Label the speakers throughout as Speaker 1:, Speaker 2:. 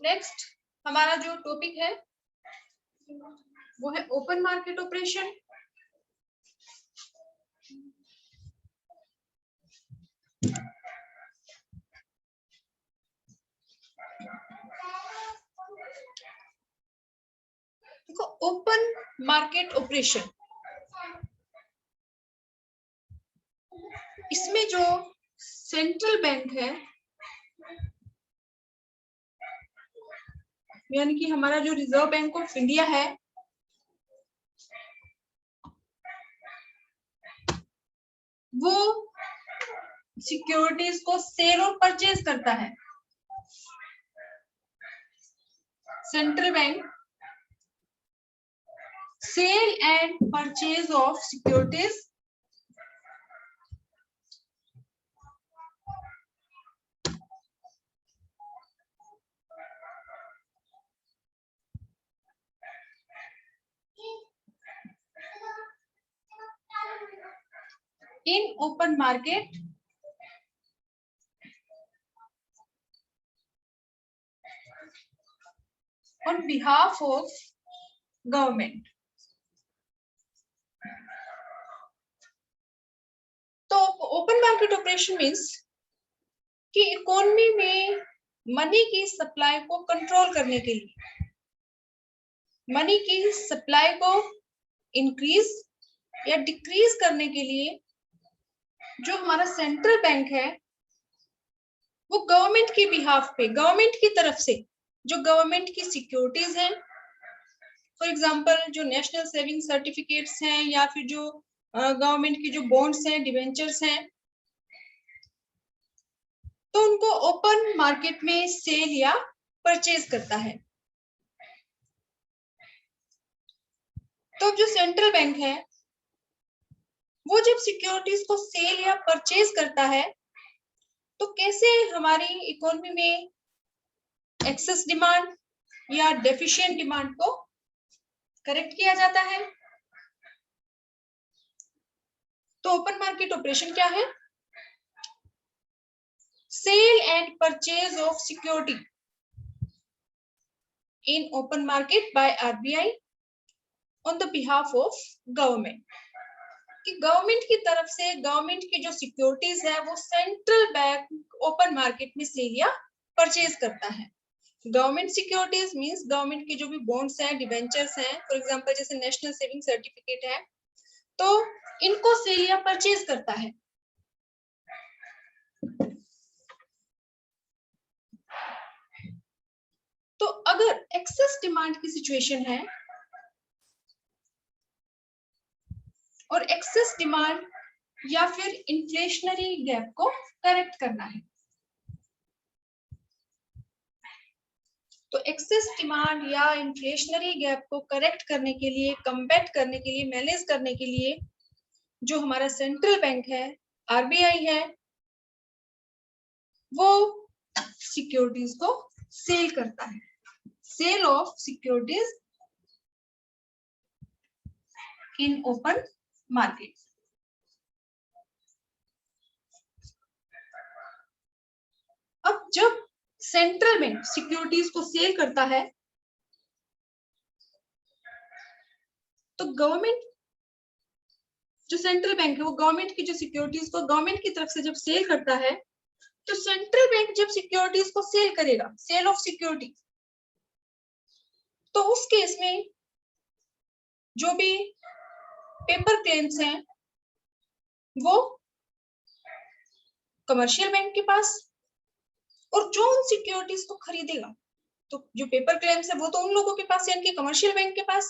Speaker 1: Next हमारा जो topic है वो है ओपन मार्केट ऑपरेशन। देखो ओपन मार्केट ऑपरेशन, इसमें जो सेंट्रल बैंक है यानी कि हमारा जो रिजर्व बैंक ऑफ इंडिया है वो सिक्योरिटीज को सेल और परचेज करता है। Central bank sale and purchase of securities in open market on behalf of government। तो ओपन मार्केट ऑपरेशन मीन्स कि इकोनॉमी में मनी की सप्लाई को कंट्रोल करने के लिए, मनी की सप्लाई को इंक्रीज या डिक्रीज करने के लिए जो हमारा सेंट्रल बैंक है वो गवर्नमेंट के बिहाफ पे, गवर्नमेंट की तरफ से जो गवर्नमेंट की सिक्योरिटीज हैं, फॉर एग्जांपल जो नेशनल सेविंग सर्टिफिकेट्स हैं या फिर जो गवर्नमेंट की जो बॉन्ड्स हैं, डिवेंचर्स हैं, तो उनको ओपन मार्केट में सेल या परचेज करता है। तो जो सेंट्रल बैंक है वो जब सिक्योरिटीज को सेल या परचेज करता है तो कैसे हमारी इकोनॉमी में एक्सेस डिमांड या डेफिशिएंट डिमांड को करेक्ट किया जाता है। तो ओपन मार्केट ऑपरेशन क्या है? Sale and purchase of security in open market by RBI on the behalf of government. कि गवर्नमेंट की तरफ से गवर्नमेंट की जो सिक्योरिटीज है वो सेंट्रल बैंक ओपन मार्केट में सेल या परचेज करता है। गवर्नमेंट सिक्योरिटीज मींस गवर्नमेंट की जो भी बॉन्ड्स हैं, डिवेंचर्स हैं, फॉर एग्जांपल जैसे नेशनल सेविंग सर्टिफिकेट है, तो इनको सेल या परचेज करता है। तो अगर एक्सेस डिमांड की सिचुएशन है और एक्सेस डिमांड या फिर इन्फ्लेशनरी गैप को करेक्ट करना है, तो एक्सेस डिमांड या इन्फ्लेशनरी गैप को करेक्ट करने के लिए, कम्बैट करने के लिए, मैनेज करने के लिए जो हमारा सेंट्रल बैंक है, आरबीआई है, वो सिक्योरिटीज को सेल करता है। Sale of securities in open market. अब जब सेंट्रल बैंक सिक्योरिटीज को सेल करता है तो गवर्नमेंट, जो सेंट्रल बैंक है वो गवर्नमेंट की जो सिक्योरिटीज को गवर्नमेंट की तरफ से जब सेल करता है तो सेंट्रल बैंक जब सिक्योरिटीज को सेल करेगा, सेल ऑफ सिक्योरिटी, तो उस केस में जो भी पेपर क्लेम्स हैं वो कमर्शियल बैंक के पास, और जो उन सिक्योरिटीज को खरीदेगा तो जो पेपर क्लेम्स है वो तो उन लोगों के पास यानी कि कमर्शियल बैंक के पास।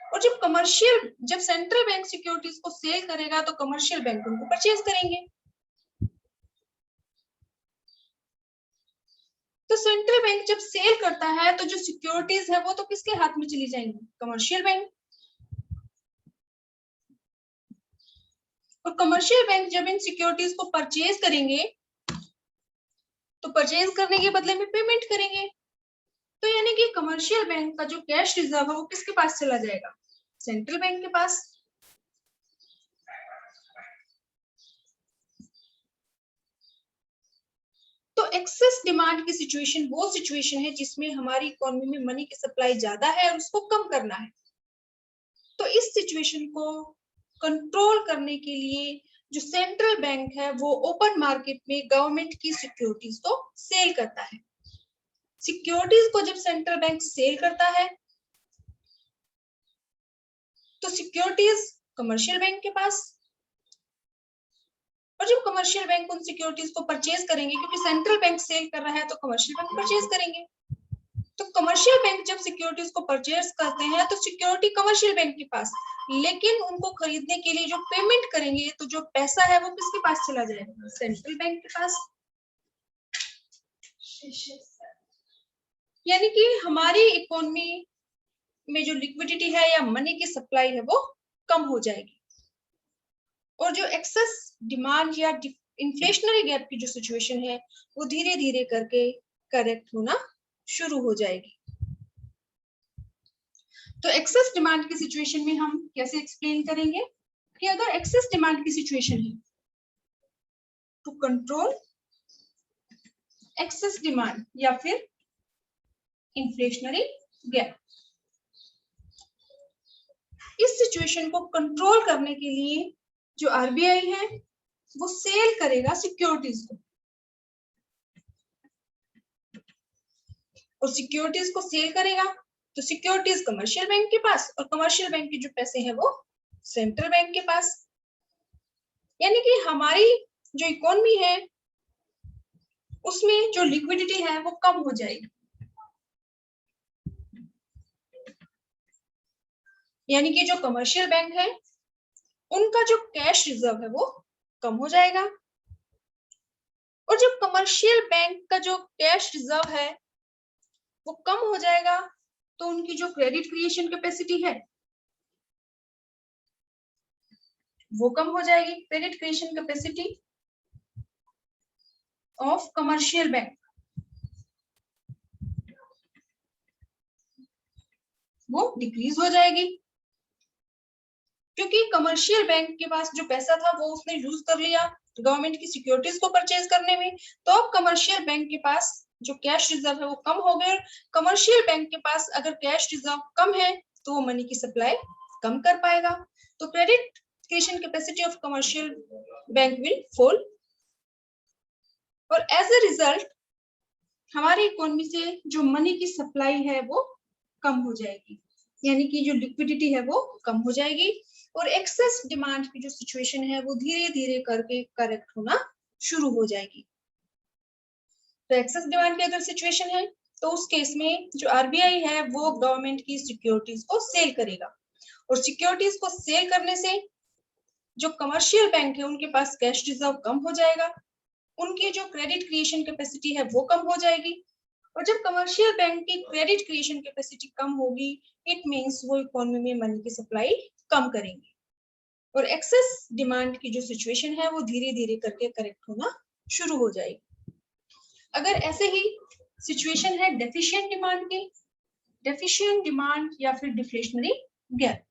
Speaker 1: और जब सेंट्रल बैंक सिक्योरिटीज को सेल करेगा तो कमर्शियल बैंक उनको परचेज करेंगे। तो सेंट्रल बैंक जब सेल करता है तो जो सिक्योरिटीज है वो तो किसके हाथ में चली जाएंगी? Commercial bank. और कमर्शियल बैंक जब इन सिक्योरिटीज को परचेज करेंगे तो परचेज करने के बदले में पेमेंट करेंगे। तो यानी कि कमर्शियल बैंक का जो कैश रिजर्व है वो किसके पास चला जाएगा? सेंट्रल बैंक के पास। तो एक्सेस डिमांड की सिचुएशन वो सिचुएशन है जिसमें हमारी इकोनॉमी में मनी की सप्लाई ज्यादा है और उसको कम करना है। तो इस सिचुएशन को कंट्रोल करने के लिए जो सेंट्रल बैंक है वो ओपन मार्केट में गवर्नमेंट की सिक्योरिटीज को सेल करता है। सिक्योरिटीज को जब सेंट्रल बैंक सेल करता है तो सिक्योरिटीज कमर्शियल बैंक के पास, और जब कमर्शियल बैंक उन सिक्योरिटीज को परचेज करेंगे, क्योंकि सेंट्रल बैंक सेल कर रहा है तो कमर्शियल बैंक परचेज करेंगे, तो कमर्शियल बैंक जब सिक्योरिटीज को परचेज करते हैं तो सिक्योरिटी कमर्शियल बैंक के पास, लेकिन उनको खरीदने के लिए जो पेमेंट करेंगे तो जो पैसा है वो किसके पास चला जाएगा? सेंट्रल बैंक के पास। यानी कि हमारी इकोनॉमी में जो लिक्विडिटी है या मनी की सप्लाई है वो कम हो जाएगी, और जो एक्सेस डिमांड या इन्फ्लेशनरी गैप की जो सिचुएशन है वो धीरे धीरे करके करेक्ट होना शुरू हो जाएगी। तो एक्सेस डिमांड की सिचुएशन में हम कैसे एक्सप्लेन करेंगे कि अगर एक्सेस डिमांड की सिचुएशन है टू कंट्रोल एक्सेस डिमांड या फिर इन्फ्लेशनरी गैप, इस सिचुएशन को कंट्रोल करने के लिए जो आरबीआई है वो सेल करेगा सिक्योरिटीज को, और सिक्योरिटीज को सेल करेगा तो सिक्योरिटीज कमर्शियल बैंक के पास, और कमर्शियल बैंक के जो पैसे हैं वो सेंट्रल बैंक के पास। यानी कि हमारी जो इकोनॉमी है उसमें जो लिक्विडिटी है वो कम हो जाएगी, यानी कि जो कमर्शियल बैंक है उनका जो कैश रिजर्व है वो कम हो जाएगा, और जब कमर्शियल बैंक का जो कैश रिजर्व है वो कम हो जाएगा तो उनकी जो क्रेडिट क्रिएशन कैपेसिटी है वो कम हो जाएगी। Credit creation capacity of commercial bank वो डिक्रीज हो जाएगी, क्योंकि कमर्शियल बैंक के पास जो पैसा था वो उसने यूज कर लिया गवर्नमेंट की सिक्योरिटीज को परचेज करने में, तो अब कमर्शियल बैंक के पास जो कैश रिजर्व है वो कम हो गए। कमर्शियल बैंक के पास अगर कैश रिजर्व कम है तो वो मनी की सप्लाई कम कर पाएगा, तो credit creation capacity of commercial bank will fall, और एज ए रिजल्ट हमारी इकोनॉमी से जो मनी की सप्लाई है वो कम हो जाएगी, यानी कि जो लिक्विडिटी है वो कम हो जाएगी, और एक्सेस डिमांड की जो सिचुएशन है वो धीरे धीरे करके करेक्ट होना शुरू हो जाएगी। तो एक्सेस डिमांड की अगर सिचुएशन है तो उस केस में जो आरबीआई है वो गवर्नमेंट की सिक्योरिटीज को सेल करेगा, और सिक्योरिटीज को सेल करने से जो कमर्शियल बैंक है उनके पास कैश रिजर्व कम हो जाएगा, उनकी जो क्रेडिट क्रिएशन कैपेसिटी है वो कम हो जाएगी, और जब कमर्शियल बैंक की क्रेडिट क्रिएशन कैपेसिटी कम होगी इट मींस वो इकोनॉमी में मनी की सप्लाई कम करेंगे, और एक्सेस डिमांड की जो सिचुएशन है वो धीरे धीरे करके करेक्ट होना शुरू हो जाएगी। अगर ऐसे ही सिचुएशन है डेफिशिएंट डिमांड की, डेफिशिएंट डिमांड या फिर डिफ्लेशनरी गैप,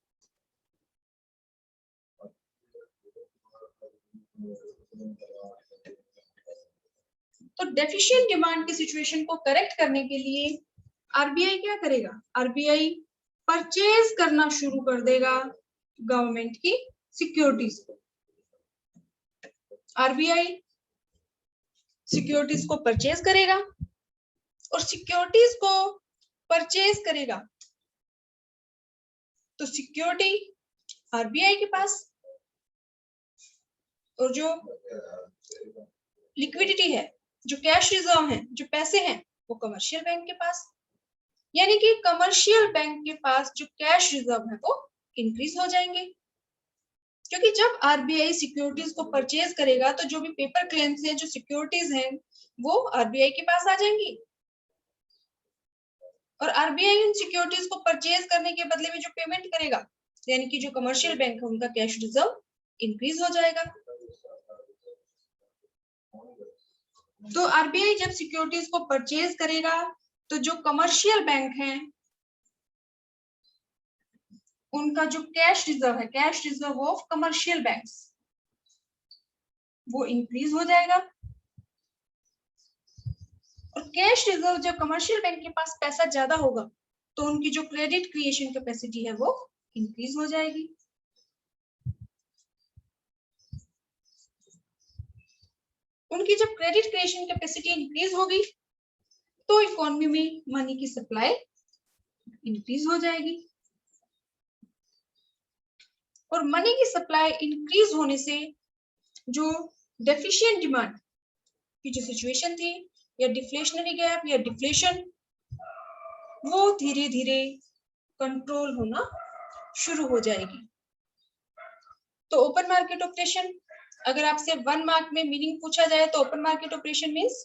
Speaker 1: तो डेफिशिएंट डिमांड की सिचुएशन को करेक्ट करने के लिए आरबीआई क्या करेगा? आरबीआई परचेज करना शुरू कर देगा गवर्नमेंट की सिक्योरिटीज को। आरबीआई सिक्योरिटीज को परचेज करेगा, और सिक्योरिटीज को परचेज करेगा तो सिक्योरिटी आरबीआई के पास, और जो लिक्विडिटी है, जो कैश रिजर्व है, जो पैसे हैं वो कमर्शियल बैंक के पास, यानी कि कमर्शियल बैंक के पास जो कैश रिजर्व है वो इंक्रीज हो जाएंगे, क्योंकि जब आरबीआई सिक्योरिटीज को परचेज करेगा तो जो भी पेपर क्लेम्स हैं, जो सिक्योरिटीज हैं वो आरबीआई के पास आ जाएंगी, और आरबीआई इन सिक्योरिटीज को परचेज करने के बदले में जो पेमेंट करेगा, यानी कि जो कमर्शियल बैंक है उनका कैश रिजर्व इंक्रीज हो जाएगा। तो आरबीआई जब सिक्योरिटीज को परचेज करेगा तो जो कमर्शियल बैंक हैं उनका जो कैश रिजर्व है, cash reserve of commercial banks, वो इंक्रीज हो जाएगा, और कैश रिजर्व जब कमर्शियल बैंक के पास पैसा ज्यादा होगा तो उनकी जो क्रेडिट क्रिएशन कैपेसिटी है वो इंक्रीज हो जाएगी। उनकी जब क्रेडिट क्रिएशन कैपेसिटी इंक्रीज होगी तो इकोनॉमी में मनी की सप्लाई इंक्रीज हो जाएगी, और मनी की सप्लाई इंक्रीज होने से जो डेफिशिएंट डिमांड की जो सिचुएशन थी या डिफ्लेशनरी गैप या डिफ्लेशन, वो धीरे धीरे कंट्रोल होना शुरू हो जाएगी। तो ओपन मार्केट ऑपरेशन, अगर आपसे 1 मार्क में मीनिंग पूछा जाए तो open market operation means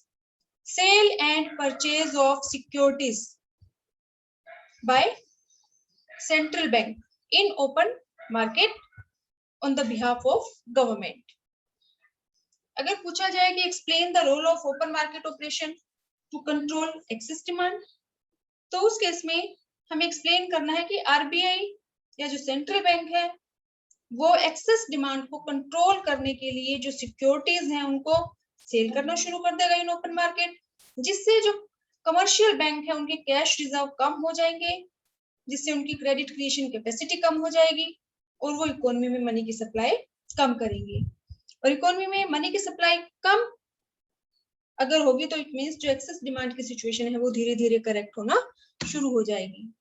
Speaker 1: sale and purchase of securities by central bank in open market on the behalf of government. अगर पूछा जाए कि explain the role of open market operation to control excess demand, तो उस case में हमें explain करना है कि आरबीआई या जो सेंट्रल बैंक है वो एक्सेस डिमांड को कंट्रोल करने के लिए जो सिक्योरिटीज हैं उनको सेल करना शुरू कर देगा इन ओपन मार्केट, जिससे जो कमर्शियल बैंक है उनके कैश रिजर्व कम हो जाएंगे, जिससे उनकी क्रेडिट क्रिएशन कैपेसिटी कम हो जाएगी और वो इकोनॉमी में मनी की सप्लाई कम करेंगे। और इकोनॉमी में मनी की सप्लाई कम अगर होगी तो इट मींस जो एक्सेस डिमांड की सिचुएशन है वो धीरे धीरे करेक्ट होना शुरू हो जाएगी।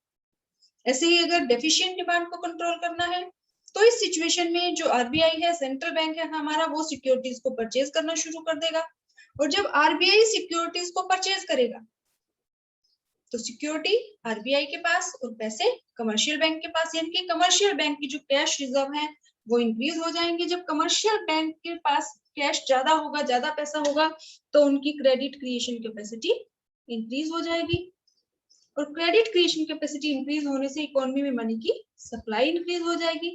Speaker 1: ऐसे ही अगर डेफिशिएंट डिमांड को कंट्रोल करना है तो इस सिचुएशन में जो आरबीआई है, सेंट्रल बैंक है हमारा, वो सिक्योरिटीज को परचेज करना शुरू कर देगा, और जब आरबीआई सिक्योरिटीज को परचेज करेगा तो सिक्योरिटी आरबीआई के पास और पैसे कमर्शियल बैंक के पास, यानी कि कमर्शियल बैंक की जो कैश रिजर्व है वो इंक्रीज हो जाएंगे। जब कमर्शियल बैंक के पास कैश ज्यादा होगा, ज्यादा पैसा होगा, तो उनकी क्रेडिट क्रिएशन कैपेसिटी इंक्रीज हो जाएगी, और क्रेडिट क्रिएशन कैपेसिटी इंक्रीज होने से इकोनॉमी में मनी की सप्लाई इंक्रीज हो जाएगी,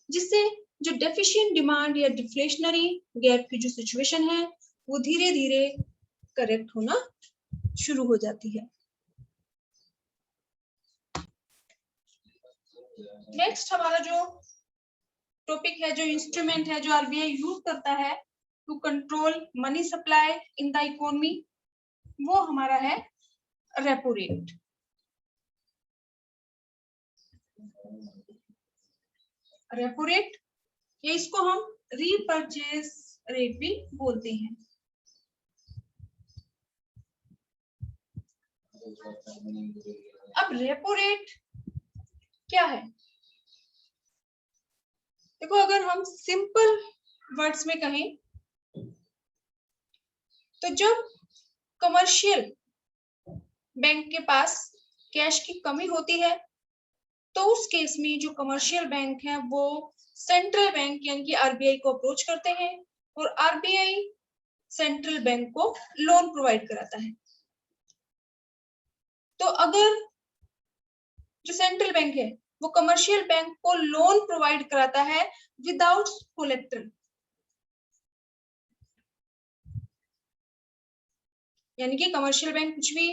Speaker 1: जिससे जो डेफिशिएंट डिमांड या डिफ्लेशनरी गैप की जो सिचुएशन है वो धीरे धीरे करेक्ट होना शुरू हो जाती है। नेक्स्ट हमारा जो टॉपिक है, जो इंस्ट्रूमेंट है जो आरबीआई यूज करता है to control money supply in the economy, वो हमारा है रेपो रेट। रेपो रेट या इसको हम रीपरचेज रेट भी बोलते हैं। अब रेपो रेट क्या है? देखो, अगर हम सिंपल वर्ड्स में कहें तो जब कमर्शियल बैंक के पास कैश की कमी होती है तो उस केस में जो कमर्शियल बैंक है वो सेंट्रल बैंक यानी कि आरबीआई को अप्रोच करते हैं, और आरबीआई सेंट्रल बैंक को लोन प्रोवाइड कराता है। तो अगर जो सेंट्रल बैंक है वो कमर्शियल बैंक को लोन प्रोवाइड कराता है विदाउट कोलेक्ट्रल, यानी कि कमर्शियल बैंक कुछ भी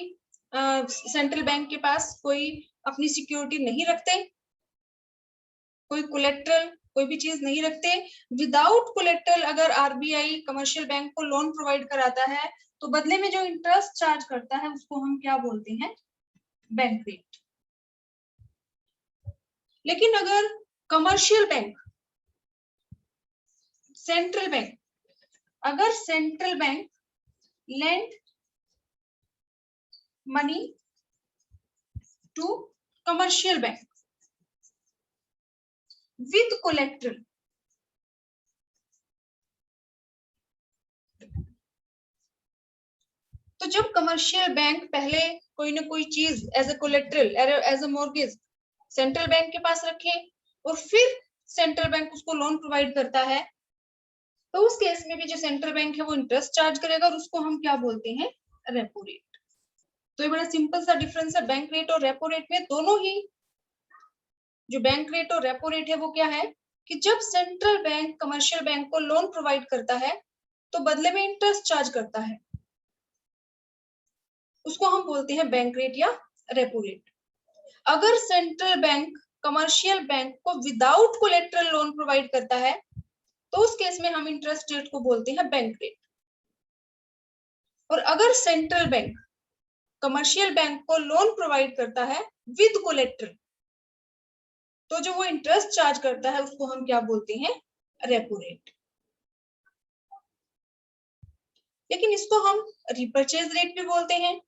Speaker 1: सेंट्रल बैंक के पास कोई अपनी सिक्योरिटी नहीं रखते, कोई कोलेक्ट्रल कोई भी चीज नहीं रखते, विदाउट कोलेक्ट्रल अगर आरबीआई कमर्शियल बैंक को लोन प्रोवाइड कराता है तो बदले में जो इंटरेस्ट चार्ज करता है उसको हम क्या बोलते हैं? Bank rate. लेकिन अगर कमर्शियल बैंक सेंट्रल बैंक, अगर central bank lend money to commercial bank with collateral, तो जब कमर्शियल बैंक पहले कोई ना कोई चीज as a collateral as a mortgage central bank के पास रखे और फिर सेंट्रल बैंक उसको लोन प्रोवाइड करता है, तो उस केस में भी जो सेंट्रल बैंक है वो इंटरेस्ट चार्ज करेगा और उसको हम क्या बोलते हैं? Repo rate. तो ये बड़ा सिंपल सा डिफरेंस है बैंक रेट और रेपो रेट में। दोनों ही जो बैंक रेट और रेपो रेट है वो क्या है कि जब सेंट्रल बैंक कमर्शियल बैंक को लोन प्रोवाइड करता है तो बदले में इंटरेस्ट चार्ज करता है, उसको हम बोलते हैं बैंक रेट या रेपो रेट। अगर सेंट्रल बैंक कमर्शियल बैंक को विदाउट कोलेट्रल लोन प्रोवाइड करता है तो उस केस में हम इंटरेस्ट रेट को बोलते हैं बैंक रेट। और अगर सेंट्रल बैंक कमर्शियल बैंक को लोन प्रोवाइड करता है विद कोलेट्रल, तो जो वो इंटरेस्ट चार्ज करता है उसको हम क्या बोलते हैं, रेपो रेट। लेकिन इसको हम रिपर्चेज रेट भी बोलते हैं।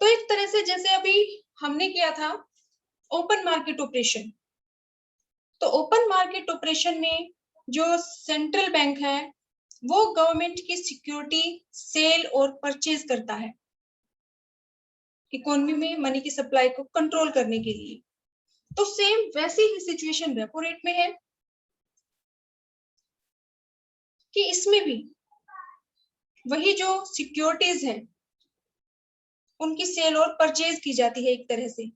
Speaker 1: तो एक तरह से जैसे अभी हमने किया था ओपन मार्केट ऑपरेशन, तो ओपन मार्केट ऑपरेशन में जो सेंट्रल बैंक है वो गवर्नमेंट की सिक्योरिटी सेल और परचेज करता है इकोनॉमी में मनी की सप्लाई को कंट्रोल करने के लिए। तो सेम वैसी ही सिचुएशन रेपो रेट में है कि इसमें भी वही जो सिक्योरिटीज है उनकी सेल और परचेज की जाती है एक तरह से,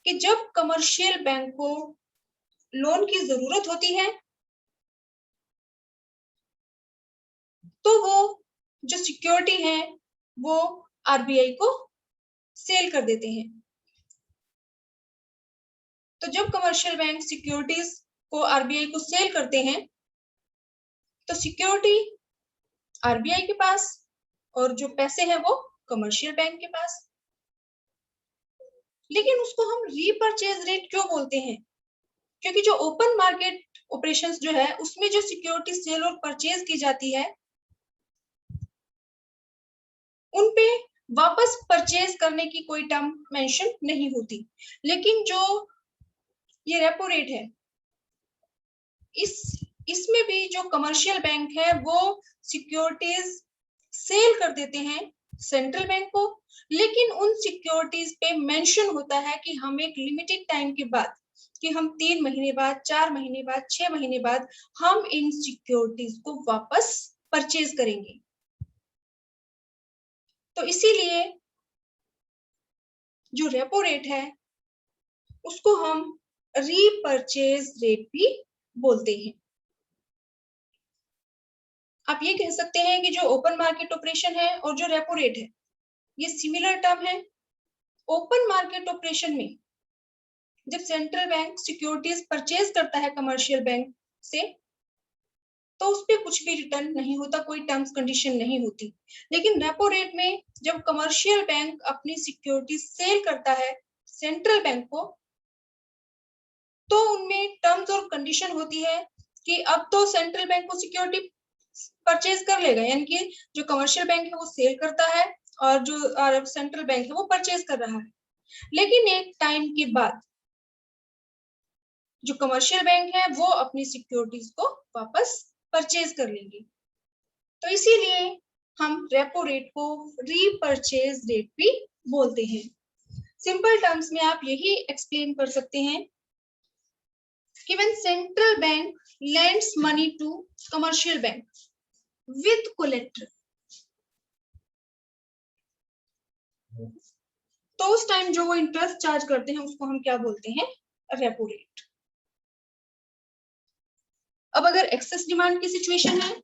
Speaker 1: कि जब कमर्शियल बैंक को लोन की जरूरत होती है तो वो जो सिक्योरिटी है वो आरबीआई को सेल कर देते हैं। तो जब कमर्शियल बैंक सिक्योरिटीज को आरबीआई को सेल करते हैं तो सिक्योरिटी आरबीआई के पास और जो पैसे हैं वो कमर्शियल बैंक के पास। लेकिन उसको हम रीपरचेज रेट क्यों बोलते हैं, क्योंकि जो ओपन मार्केट ऑपरेशंस जो है उसमें जो सिक्योरिटी सेल और परचेज की जाती है उन पे वापस परचेज करने की कोई टर्म मेंशन नहीं होती। लेकिन जो ये रेपो रेट है इसमें भी जो कमर्शियल बैंक है वो सिक्योरिटीज सेल कर देते हैं सेंट्रल बैंक को, लेकिन उन सिक्योरिटीज पे मेंशन होता है कि हम एक लिमिटेड टाइम के बाद, कि हम 3 महीने बाद, 4 महीने बाद, 6 महीने बाद हम इन सिक्योरिटीज को वापस परचेज करेंगे। तो इसीलिए जो रेपो रेट है उसको हम रीपरचेज रेट भी बोलते हैं। आप ये कह सकते हैं कि जो ओपन मार्केट ऑपरेशन है और जो रेपो रेट है ये सिमिलर टर्म है। ओपन मार्केट ऑपरेशन में जब सेंट्रल बैंक सिक्योरिटीज परचेज करता है कमर्शियल बैंक से तो उस पर कुछ भी रिटर्न नहीं होता, कोई टर्म्स कंडीशन नहीं होती। लेकिन रेपो रेट में जब कमर्शियल बैंक अपनी सिक्योरिटी सेल करता है सेंट्रल बैंक को तो उनमें टर्म्स और कंडीशन होती है कि अब तो सेंट्रल बैंक को सिक्योरिटी परचेज कर लेगा, यानी कि जो कमर्शियल बैंक है वो सेल करता है और जो सेंट्रल बैंक है वो परचेज कर रहा है। लेकिन एक टाइम के बाद जो कमर्शियल बैंक है वो अपनी सिक्योरिटीज को वापस परचेज कर लेंगे। तो इसीलिए हम रेपो रेट को रीपरचेज रेट भी बोलते हैं। सिंपल टर्म्स में आप यही एक्सप्लेन कर सकते हैं कि when central bank lends money to commercial bank with collateral, तो उस टाइम जो वो इंटरेस्ट चार्ज करते हैं उसको हम क्या बोलते हैं, रेपो रेट। अब अगर एक्सेस डिमांड की सिचुएशन है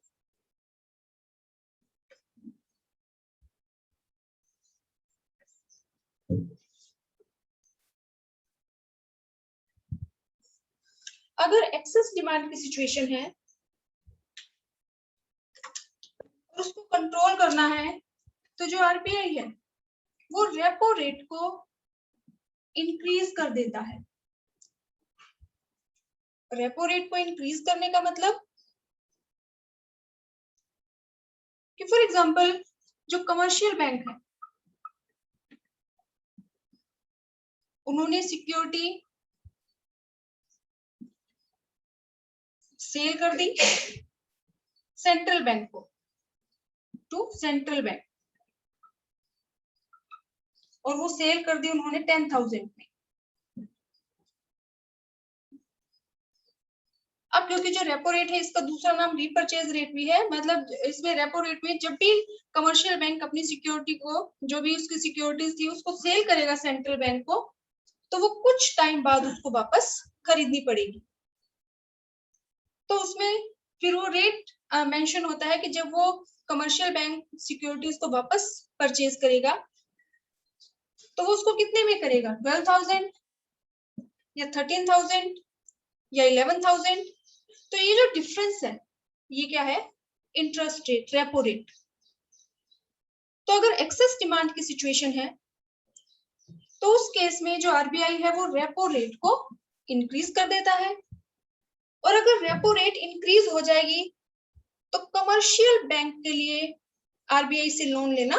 Speaker 1: अगर एक्सेस डिमांड की सिचुएशन है और उसको कंट्रोल करना है तो जो आरबीआई है वो रेपो रेट को इंक्रीज कर देता है। रेपो रेट को इंक्रीज करने का मतलब कि फॉर एग्जांपल जो कमर्शियल बैंक है उन्होंने सिक्योरिटी सेल कर दी सेंट्रल बैंक को टू सेंट्रल बैंक और वो सेल कर दी उन्होंने 10,000 में। अब क्योंकि जो रेपो रेट है इसका दूसरा नाम रीपरचेज रेट भी है, मतलब इसमें रेपो रेट में जब भी कमर्शियल बैंक अपनी सिक्योरिटी को, जो भी उसकी सिक्योरिटीज थी उसको सेल करेगा सेंट्रल बैंक को, तो वो कुछ टाइम बाद उसको वापस खरीदनी पड़ेगी। तो उसमें फिर वो रेट मेंशन होता है कि जब वो कमर्शियल बैंक सिक्योरिटीज को वापस परचेज करेगा तो वो उसको कितने में करेगा, 12,000 या 13,000 या 11,000। तो ये जो डिफरेंस है ये क्या है, इंटरेस्ट रेट, रेपो रेट। तो अगर एक्सेस डिमांड की सिचुएशन है तो उस केस में जो आरबीआई है वो रेपो रेट को इंक्रीज कर देता है, और अगर रेपो रेट इंक्रीज हो जाएगी तो कमर्शियल बैंक के लिए आरबीआई से लोन लेना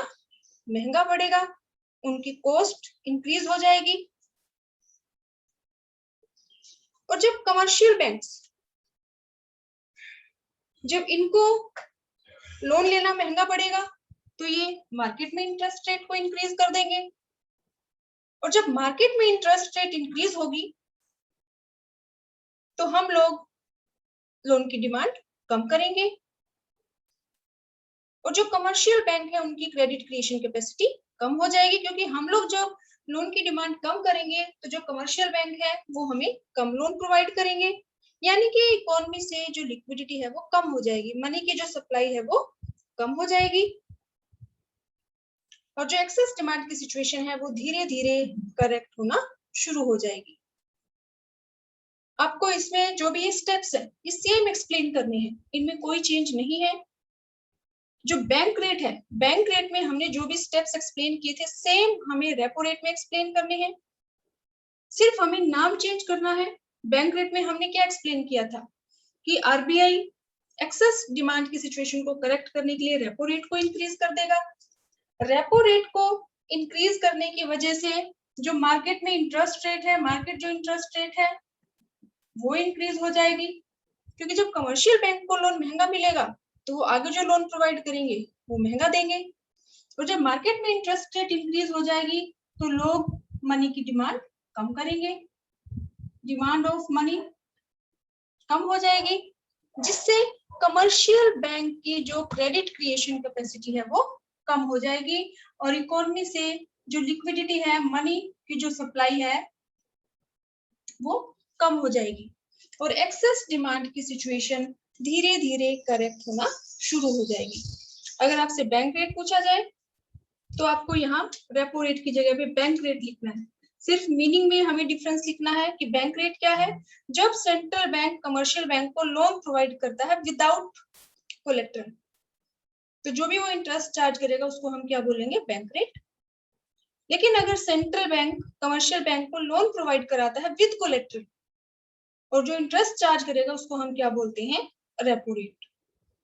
Speaker 1: महंगा पड़ेगा, उनकी कॉस्ट इंक्रीज हो जाएगी। और जब कमर्शियल बैंक्स, जब इनको लोन लेना महंगा पड़ेगा तो ये मार्केट में इंटरेस्ट रेट को इंक्रीज कर देंगे, और जब मार्केट में इंटरेस्ट रेट इंक्रीज होगी तो हम लोग लोन की डिमांड कम करेंगे, और जो कमर्शियल बैंक है उनकी क्रेडिट क्रिएशन कैपेसिटी कम हो जाएगी, क्योंकि हम लोग जो लोन की डिमांड कम करेंगे तो जो कमर्शियल बैंक है वो हमें कम लोन प्रोवाइड करेंगे, यानी कि इकोनॉमी से जो लिक्विडिटी है वो कम हो जाएगी, मनी की जो सप्लाई है वो कम हो जाएगी, और जो एक्सेस डिमांड की सिचुएशन है वो धीरे धीरे करेक्ट होना शुरू हो जाएगी। आपको इसमें जो भी स्टेप्स है ये सेम एक्सप्लेन करने हैं, इनमें कोई चेंज नहीं है। जो बैंक रेट है, बैंक रेट में हमने जो भी स्टेप्स एक्सप्लेन किए थे सेम हमें रेपो रेट में एक्सप्लेन करने हैं, सिर्फ हमें नाम चेंज करना है। बैंक रेट में हमने क्या एक्सप्लेन किया था कि आरबीआई एक्सेस डिमांड की सिचुएशन को करेक्ट करने के लिए रेपो रेट को इंक्रीज कर देगा। रेपो रेट को इंक्रीज करने की वजह से जो मार्केट में इंटरेस्ट रेट है, मार्केट जो इंटरेस्ट रेट है वो इंक्रीज हो जाएगी, क्योंकि जब कमर्शियल बैंक को लोन महंगा मिलेगा तो वो आगे जो लोन प्रोवाइड करेंगे वो महंगा देंगे, और जब मार्केट में इंटरेस्ट रेट इंक्रीज हो जाएगी तो लोग मनी की डिमांड कम करेंगे, डिमांड ऑफ मनी कम हो जाएगी, जिससे कमर्शियल बैंक की जो क्रेडिट क्रिएशन कैपेसिटी है वो कम हो जाएगी, और इकोनॉमी से जो लिक्विडिटी है, मनी की जो सप्लाई है वो कम हो जाएगी, और एक्सेस डिमांड की सिचुएशन धीरे धीरे करेक्ट होना शुरू हो जाएगी। अगर आपसे बैंक रेट पूछा जाए तो आपको यहाँ रेपो रेट की जगह पे बैंक रेट लिखना है, सिर्फ मीनिंग में हमें डिफरेंस लिखना है कि बैंक रेट क्या है। जब सेंट्रल बैंक कमर्शियल बैंक को लोन प्रोवाइड करता है विदाउट कोलेटरल, तो जो भी वो इंटरेस्ट चार्ज करेगा उसको हम क्या बोलेंगे, बैंक रेट। लेकिन अगर सेंट्रल बैंक कमर्शियल बैंक को लोन प्रोवाइड कराता है विद कोलेटरल, और जो इंटरेस्ट चार्ज करेगा उसको हम क्या बोलते हैं, रेपो रेट।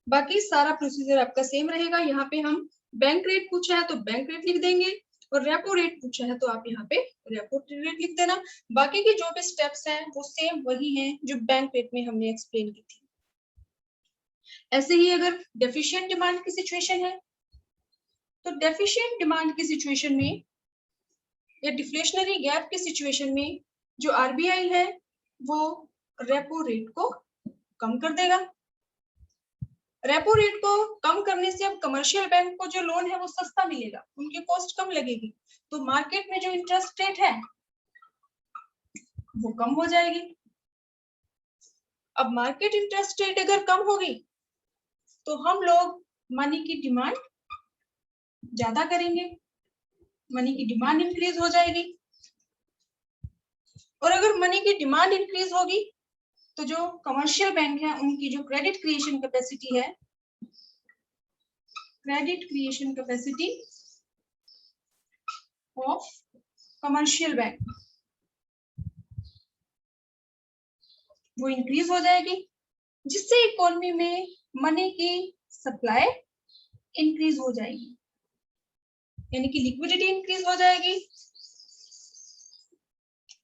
Speaker 1: बाकी सारा प्रोसीजर आपका सेम रहेगा, यहाँ पे हम बैंक रेट पूछा है तो बैंक रेट लिख देंगे, और रेपो रेट पूछा है तो आप यहाँ पे रेपो रेट लिख देना। बाकी के जो भी स्टेप्स हैं वो सेम वही हैं जो बैंक रेट में हमने एक्सप्लेन की थी। ऐसे ही अगर डेफिशिएंट डिमांड की सिचुएशन है तो डेफिशिएंट डिमांड की सिचुएशन में या डिफ्लेशनरी गैप की सिचुएशन में जो आरबीआई है वो रेपो रेट को कम कर देगा। रेपो रेट को कम करने से अब कमर्शियल बैंक को जो लोन है वो सस्ता मिलेगा, उनकी कॉस्ट कम लगेगी, तो मार्केट में जो इंटरेस्ट रेट है वो कम हो जाएगी। अब मार्केट इंटरेस्ट रेट अगर कम होगी तो हम लोग मनी की डिमांड ज्यादा करेंगे, मनी की डिमांड इंक्रीज हो जाएगी, और अगर मनी की डिमांड इंक्रीज होगी तो जो कमर्शियल बैंक है उनकी जो क्रेडिट क्रिएशन कैपेसिटी है, credit creation capacity of commercial bank वो इंक्रीज हो जाएगी, जिससे इकोनॉमी में मनी की सप्लाई इंक्रीज हो जाएगी, यानी कि लिक्विडिटी इंक्रीज हो जाएगी,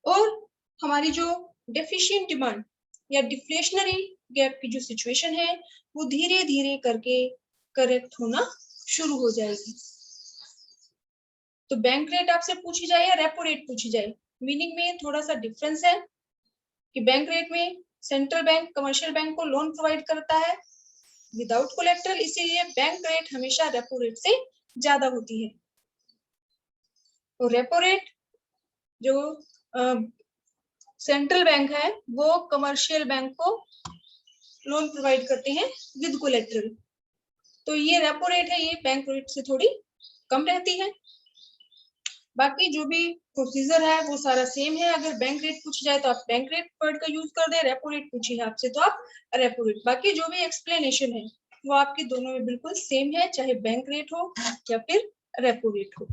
Speaker 1: और हमारी जो डेफिशिएंट डिमांड या डिफ्लेशनरी गैप की जो सिचुएशन है वो धीरे धीरे करके करेक्ट होना शुरू हो जाएगी। तो बैंक रेट आपसे पूछी जाए या रेपो रेट पूछी जाए, मीनिंग में थोड़ा सा डिफरेंस है कि बैंक रेट में सेंट्रल बैंक कमर्शियल बैंक को लोन प्रोवाइड करता है विदाउट कोलेटरल, इसीलिए बैंक रेट हमेशा रेपो रेट से ज्यादा होती है, और रेपो रेट जो सेंट्रल बैंक है वो कमर्शियल बैंक को लोन प्रोवाइड करते हैं विद कोलेटरल, तो ये रेपो रेट है ये बैंक रेट से थोड़ी कम रहती है। बाकी जो भी प्रोसीजर है वो सारा सेम है, अगर बैंक रेट पूछ जाए तो आप बैंक रेट वर्ड का यूज कर दे, रेपो रेट पूछी है आपसे तो आप रेपो रेट। बाकी जो भी एक्सप्लेनेशन है वो आपके दोनों में बिल्कुल सेम है, चाहे बैंक रेट हो या फिर रेपो रेट को।